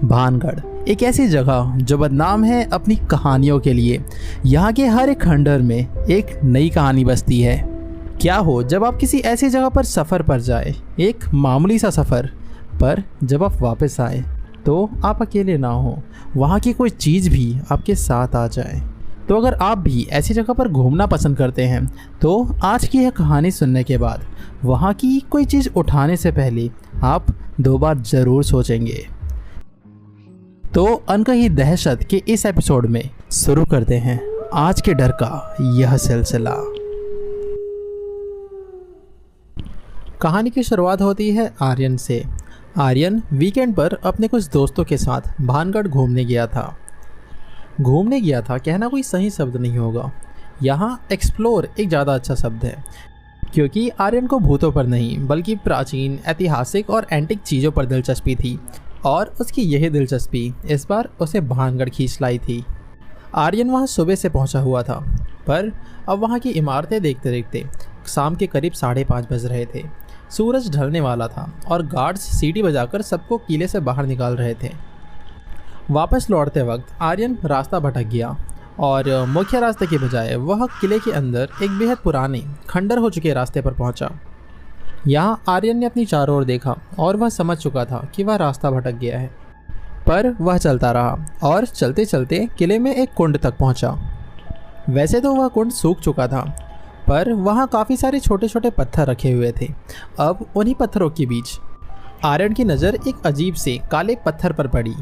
भानगढ़ एक ऐसी जगह जो बदनाम है अपनी कहानियों के लिए। यहाँ के हर एक खंडहर में एक नई कहानी बसती है। क्या हो जब आप किसी ऐसी जगह पर सफ़र पर जाए, एक मामूली सा सफ़र, पर जब आप वापस आए तो आप अकेले ना हो, वहाँ की कोई चीज़ भी आपके साथ आ जाए। तो अगर आप भी ऐसी जगह पर घूमना पसंद करते हैं तो आज की यह कहानी सुनने के बाद वहाँ की कोई चीज़ उठाने से पहले आप दो बार ज़रूर सोचेंगे। तो अनकही दहशत के इस एपिसोड में शुरू करते हैं आज के डर का यह सिलसिला। कहानी की शुरुआत होती है आर्यन से। आर्यन वीकेंड पर अपने कुछ दोस्तों के साथ भानगढ़ घूमने गया था। कहना कोई सही शब्द नहीं होगा, यहाँ एक्सप्लोर एक ज़्यादा अच्छा शब्द है, क्योंकि आर्यन को भूतों पर नहीं बल्कि प्राचीन, ऐतिहासिक और एंटिक चीज़ों पर दिलचस्पी थी, और उसकी यही दिलचस्पी इस बार उसे भानगढ़ खींच लाई थी। आर्यन वहाँ सुबह से पहुँचा हुआ था, पर अब वहाँ की इमारतें देखते देखते शाम के करीब 5:30 बज रहे थे। सूरज ढलने वाला था और गार्ड्स सीटी बजाकर सबको किले से बाहर निकाल रहे थे। वापस लौटते वक्त आर्यन रास्ता भटक गया और मुख्य रास्ते के बजाय वह किले के अंदर एक बेहद पुराने, खंडर हो चुके रास्ते पर पहुंचा। यहाँ आर्यन ने अपनी चारों ओर देखा और वह समझ चुका था कि वह रास्ता भटक गया है, पर वह चलता रहा और चलते चलते किले में एक कुंड तक पहुंचा। वैसे तो वह कुंड सूख चुका था, पर वहाँ काफ़ी सारे छोटे छोटे पत्थर रखे हुए थे। अब उन्हीं पत्थरों के बीच आर्यन की नज़र एक अजीब से काले पत्थर पर पड़ी।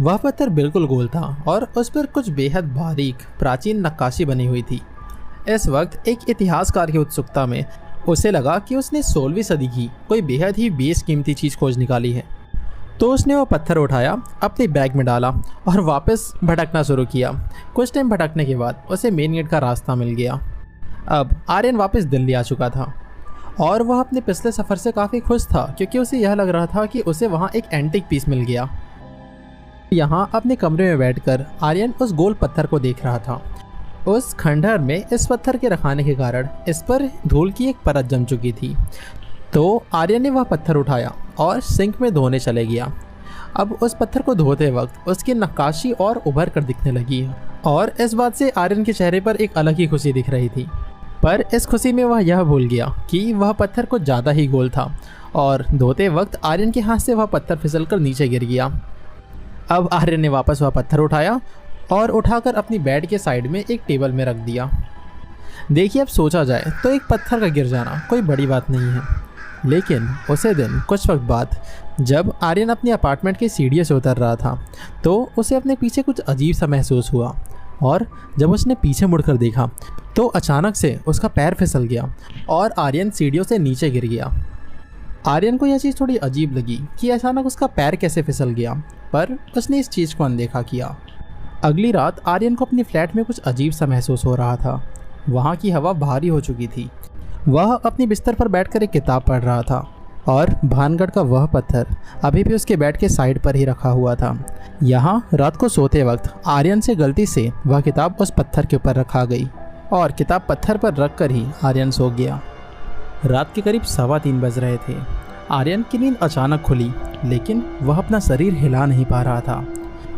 वह पत्थर बिल्कुल गोल था और उस पर कुछ बेहद बारीक प्राचीन नक्काशी बनी हुई थी। इस वक्त एक इतिहासकार की उत्सुकता में उसे लगा कि उसने 16वीं सदी की कोई बेहद ही बेशकीमती चीज़ खोज निकाली है। तो उसने वो पत्थर उठाया, अपने बैग में डाला और वापस भटकना शुरू किया। कुछ टाइम भटकने के बाद उसे मेन गेट का रास्ता मिल गया। अब आर्यन वापस दिल्ली आ चुका था और वह अपने पिछले सफ़र से काफ़ी खुश था, क्योंकि उसे यह लग रहा था कि उसे वहाँ एक एंटिक पीस मिल गया। यहाँ अपने कमरे में बैठकर आर्यन उस गोल पत्थर को देख रहा था। उस खंडहर में इस पत्थर के रखाने के कारण इस पर धूल की एक परत जम चुकी थी। तो आर्यन ने वह पत्थर उठाया और सिंक में धोने चले गया। अब उस पत्थर को धोते वक्त उसकी नक्काशी और उभर कर दिखने लगी और इस बात से आर्यन के चेहरे पर एक अलग ही खुशी दिख रही थी। पर इस खुशी में वह यह भूल गया कि वह पत्थर कुछ ज़्यादा ही गोल था और धोते वक्त आर्यन के हाथ से वह पत्थर फिसलकर नीचे गिर गया। अब आर्यन ने वापस वह पत्थर उठाया और उठाकर अपनी बेड के साइड में एक टेबल में रख दिया। देखिए, अब सोचा जाए तो एक पत्थर का गिर जाना कोई बड़ी बात नहीं है, लेकिन उसे दिन कुछ वक्त बाद जब आर्यन अपने अपार्टमेंट की सीढ़ियों से उतर रहा था तो उसे अपने पीछे कुछ अजीब सा महसूस हुआ, और जब उसने पीछे मुड़कर देखा तो अचानक से उसका पैर फिसल गया और आर्यन सीढ़ियों से नीचे गिर गया। आर्यन को यह चीज़ थोड़ी अजीब लगी कि अचानक उसका पैर कैसे फिसल गया, पर उसने इस चीज़ को अनदेखा किया। अगली रात आर्यन को अपनी फ्लैट में कुछ अजीब सा महसूस हो रहा था। वहाँ की हवा भारी हो चुकी थी। वह अपनी बिस्तर पर बैठकर एक किताब पढ़ रहा था और भानगढ़ का वह पत्थर अभी भी उसके बेड के साइड पर ही रखा हुआ था। यहाँ रात को सोते वक्त आर्यन से गलती से वह किताब उस पत्थर के ऊपर रखा गई और किताब पत्थर पर रख कर ही आर्यन सो गया। रात के करीब 3:15 बज रहे थे। आर्यन की नींद अचानक खुली, लेकिन वह अपना शरीर हिला नहीं पा रहा था।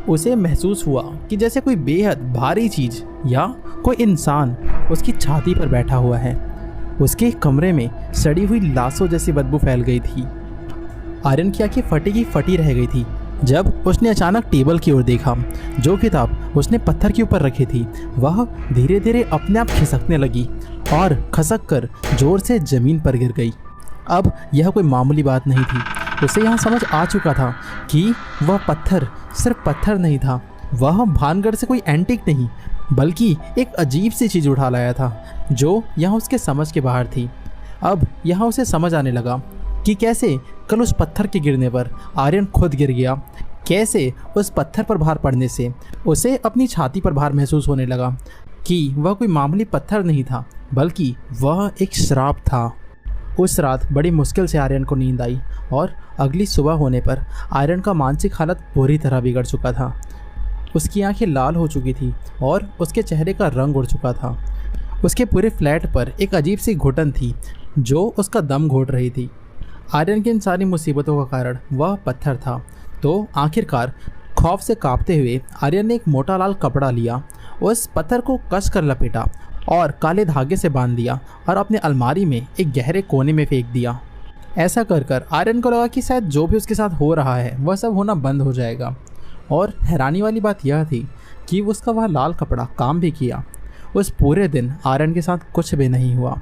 उसे महसूस हुआ कि जैसे कोई बेहद भारी चीज़ या कोई इंसान उसकी छाती पर बैठा हुआ है। उसके कमरे में सड़ी हुई लाशों जैसी बदबू फैल गई थी। आर्यन की आंखें फटी की फटी रह गई थी जब उसने अचानक टेबल की ओर देखा। जो किताब उसने पत्थर के ऊपर रखी थी वह धीरे धीरे अपने आप खिसकने लगी और खसक कर जोर से ज़मीन पर गिर गई। अब यह कोई मामूली बात नहीं थी। उसे यहाँ समझ आ चुका था कि वह पत्थर सिर्फ पत्थर नहीं था, वह भानगढ़ से कोई एंटिक नहीं बल्कि एक अजीब सी चीज़ उठा लाया था जो यहाँ उसके समझ के बाहर थी। अब यहाँ उसे समझ आने लगा कि कैसे कल उस पत्थर के गिरने पर आर्यन खुद गिर गया, कैसे उस पत्थर पर भार पड़ने से उसे अपनी छाती पर भार महसूस होने लगा, कि वह कोई मामूली पत्थर नहीं था बल्कि वह एक श्राप था। उस रात बड़ी मुश्किल से आर्यन को नींद आई और अगली सुबह होने पर आर्यन का मानसिक हालत पूरी तरह बिगड़ चुका था। उसकी आंखें लाल हो चुकी थी और उसके चेहरे का रंग उड़ चुका था। उसके पूरे फ्लैट पर एक अजीब सी घुटन थी जो उसका दम घोट रही थी। आर्यन की इन सारी मुसीबतों का कारण वह पत्थर था। तो आखिरकार खौफ से कांपते हुए आर्यन ने एक मोटा लाल कपड़ा लिया, उस पत्थर को कस कर लपेटा और काले धागे से बांध दिया और अपने अलमारी में एक गहरे कोने में फेंक दिया। ऐसा कर कर आर्यन को लगा कि शायद जो भी उसके साथ हो रहा है वह सब होना बंद हो जाएगा। और हैरानी वाली बात यह थी कि उसका वह लाल कपड़ा काम भी किया। उस पूरे दिन आर्यन के साथ कुछ भी नहीं हुआ,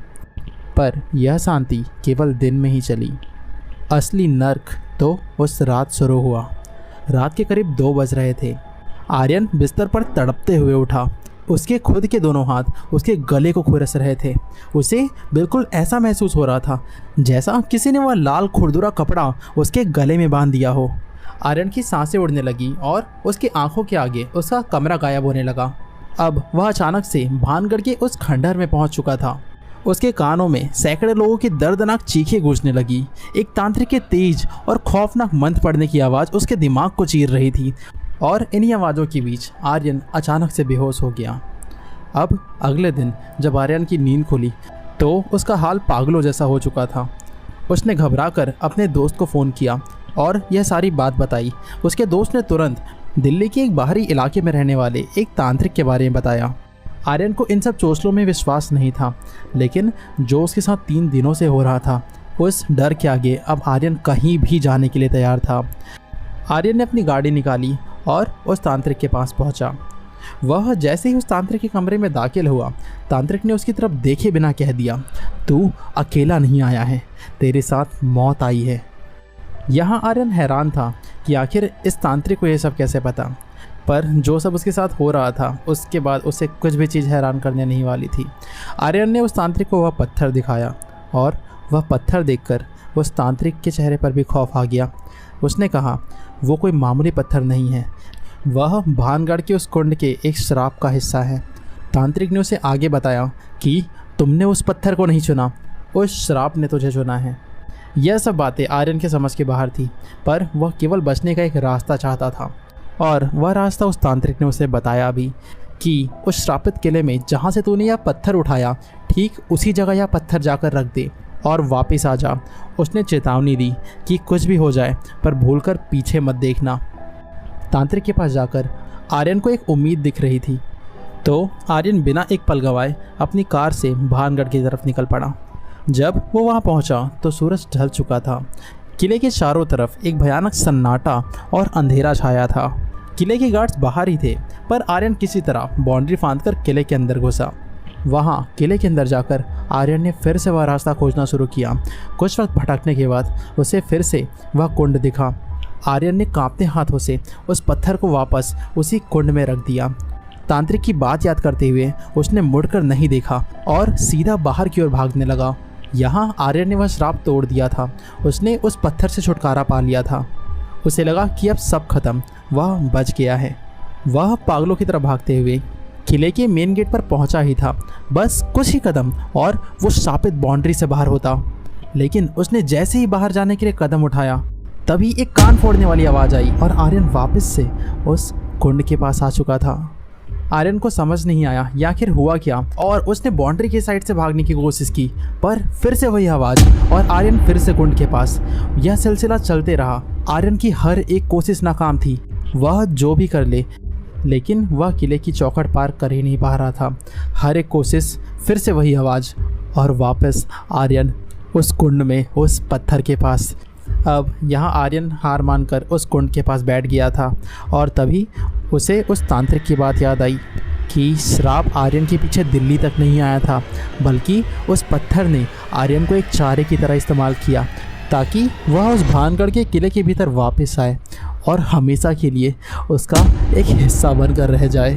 पर यह शांति केवल दिन में ही चली। असली नर्क तो उस रात शुरू हुआ। रात के करीब 2 बज रहे थे। आर्यन बिस्तर पर तड़पते हुए उठा। उसके खुद के दोनों हाथ उसके गले को खुरस रहे थे। उसे बिल्कुल ऐसा महसूस हो रहा था जैसा किसी ने वह लाल खुरदुरा कपड़ा उसके गले में बांध दिया हो। आर्यन की सांसें उड़ने लगी और उसकी आंखों के आगे उसका कमरा गायब होने लगा। अब वह अचानक से भानगढ़ के उस खंडहर में पहुंच चुका था। उसके कानों में सैकड़ों लोगों की दर्दनाक चीखें गूंजने लगी। एक तांत्रिक के तेज और खौफनाक मंत्र पड़ने की आवाज़ उसके दिमाग को चीर रही थी और इन्हीं आवाज़ों के बीच आर्यन अचानक से बेहोश हो गया। अब अगले दिन जब आर्यन की नींद खुली तो उसका हाल पागलों जैसा हो चुका था। उसने घबराकर अपने दोस्त को फ़ोन किया और यह सारी बात बताई। उसके दोस्त ने तुरंत दिल्ली के एक बाहरी इलाके में रहने वाले एक तांत्रिक के बारे में बताया। आर्यन को इन सब चोचलों में विश्वास नहीं था, लेकिन जो उसके साथ 3 दिनों से हो रहा था उस डर के आगे अब आर्यन कहीं भी जाने के लिए तैयार था। आर्यन ने अपनी गाड़ी निकाली और उस तांत्रिक के पास पहुंचा। वह जैसे ही उस तांत्रिक के कमरे में दाखिल हुआ, तांत्रिक ने उसकी तरफ देखे बिना कह दिया, तू अकेला नहीं आया है, तेरे साथ मौत आई है। यहाँ आर्यन हैरान था कि आखिर इस तांत्रिक को यह सब कैसे पता, पर जो सब उसके साथ हो रहा था उसके बाद उसे कुछ भी चीज़ हैरान करने नहीं वाली थी। आर्यन ने उस तांत्रिक को वह पत्थर दिखाया और वह पत्थर देखकर उस तांत्रिक के चेहरे पर भी खौफ आ गया। उसने कहा, वो कोई मामूली पत्थर नहीं है, वह भानगढ़ के उस कुंड के एक श्राप का हिस्सा है। तांत्रिक ने उसे आगे बताया कि तुमने उस पत्थर को नहीं चुना, उस श्राप ने तुझे चुना है। यह सब बातें आर्यन के समझ के बाहर थी, पर वह केवल बचने का एक रास्ता चाहता था और वह रास्ता उस तांत्रिक ने उसे बताया भी कि उस श्रापित किले में जहाँ से तूने यह पत्थर उठाया ठीक उसी जगह यह पत्थर जाकर रख दे और वापस आ जा। उसने चेतावनी दी कि कुछ भी हो जाए पर भूलकर पीछे मत देखना। तांत्रिक के पास जाकर आर्यन को एक उम्मीद दिख रही थी, तो आर्यन बिना एक पल गंवाए अपनी कार से भानगढ़ की तरफ निकल पड़ा। जब वो वहाँ पहुँचा तो सूरज ढल चुका था। किले के चारों तरफ एक भयानक सन्नाटा और अंधेरा छाया था। किले के गार्ड्स बाहर ही थे, पर आर्यन किसी तरह बाउंड्री फांदकर किले के अंदर घुसा। वहाँ किले के अंदर जाकर आर्यन ने फिर से वह रास्ता खोजना शुरू किया। कुछ वक्त भटकने के बाद उसे फिर से वह कुंड दिखा। आर्यन ने कांपते हाथों से उस पत्थर को वापस उसी कुंड में रख दिया। तांत्रिक की बात याद करते हुए उसने मुड़कर नहीं देखा और सीधा बाहर की ओर भागने लगा। यहाँ आर्यन ने वह श्राप तोड़ दिया था। उसने उस पत्थर से छुटकारा पा लिया था। उसे लगा कि अब सब खत्म, वह बच गया है। वह पागलों की तरह भागते हुए किले के मेन गेट पर पहुंचा ही था। बस कुछ ही कदम और वो शापित बाउंड्री से बाहर होता। लेकिन उसने जैसे ही बाहर जाने के लिए कदम उठाया, तभी एक कान फोड़ने वाली आवाज़ आई और आर्यन वापस से उस कुंड के पास आ चुका था। आर्यन को समझ नहीं आया या आखिर हुआ क्या, और उसने बाउंड्री की साइड से भागने की कोशिश की, पर फिर से वही आवाज़ और आर्यन फिर से कुंड के पास। यह सिलसिला चलते रहा। आर्यन की हर एक कोशिश नाकाम थी। वह जो भी कर ले, लेकिन वह किले की चौखट पार कर ही नहीं पा रहा था। हर एक कोशिश, फिर से वही आवाज़ और वापस आर्यन उस कुंड में, उस पत्थर के पास। अब यहाँ आर्यन हार मानकर उस कुंड के पास बैठ गया था और तभी उसे उस तांत्रिक की बात याद आई कि श्राप आर्यन के पीछे दिल्ली तक नहीं आया था, बल्कि उस पत्थर ने आर्यन को एक चारे की तरह इस्तेमाल किया ताकि वह उस भानगढ़ के किले के भीतर वापस आए और हमेशा के लिए उसका एक हिस्सा बनकर रह जाए।